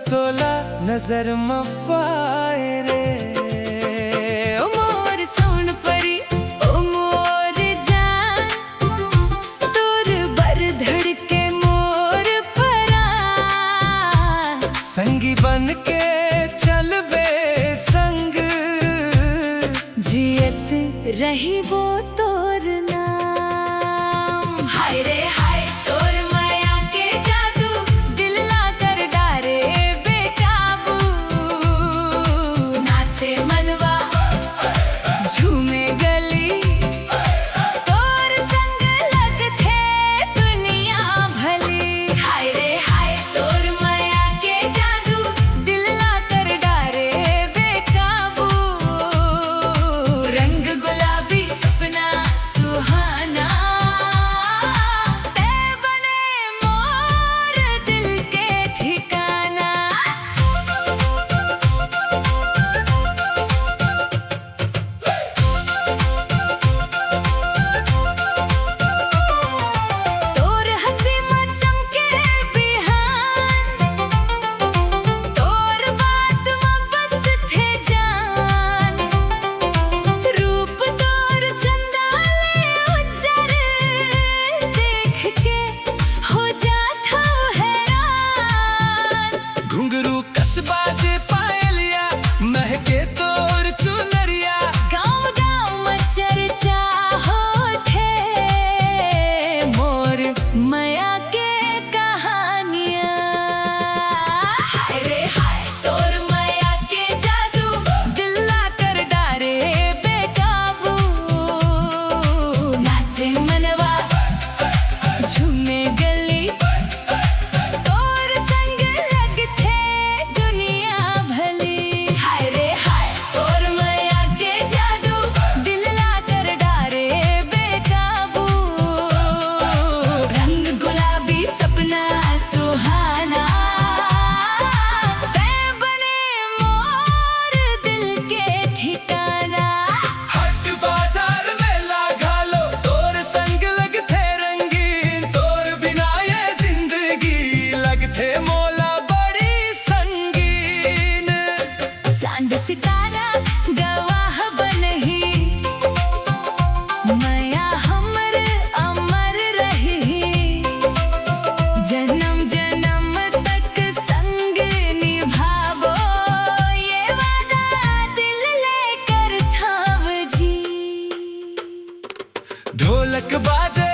तोला नजर म पाए रे। ओ मोर सोन परी ओ मोर जान, तोर बर धड़के मोर परान। संगी बन के चल बे संग, जियत रही वो तोर नाम। हाय रे हाय तोर माया के जादू, दिल ला कर डारे बेकाबू। नाचे मनवा झूमे गली, तोर संग लगथे दुनिया भली। हाय रे हाय तोर माया के जादू, दिल ला कर डारे बेकाबू। रंग गुलाबी सपना सुहाना, ते बने मोर दिल के ठिकाना। तोर हंसी में चमके बिहान, तोर बात में बस थे जान। रूप तोर चंदा ले उज्जर, देख के हो जाता हैरान। घुंघरू कसबा जे पायलिया, महके तोर चुनरिया। गाँव गाँव में चर्चा होथे मोर माया के कहानियाँ। हाय रे हाय तोर माया के जादू, दिल ला कर डारे बेकाबू। नाचे मनवा झूमे गली, तोर संग लगथे दुनिया भली। हाय रे हाय तोर माया के जादू, दिल ला कर डारे बेकाबू। रंग गुलाबी सपना सुहाना, ते बने मोर दिल के ठिकाना। हट बाजार मेला घालो, तोर संग लगथे रंगीन। तोर बिना ये जिंदगी लगथे मोला बड़ी संगीन। चांद सितारा गवाह बनही, माया हमर अमर रही। जन्म जन्म तक संग निभावो, ये वादा दिल लेकर थाव जी। ढोलक बाजे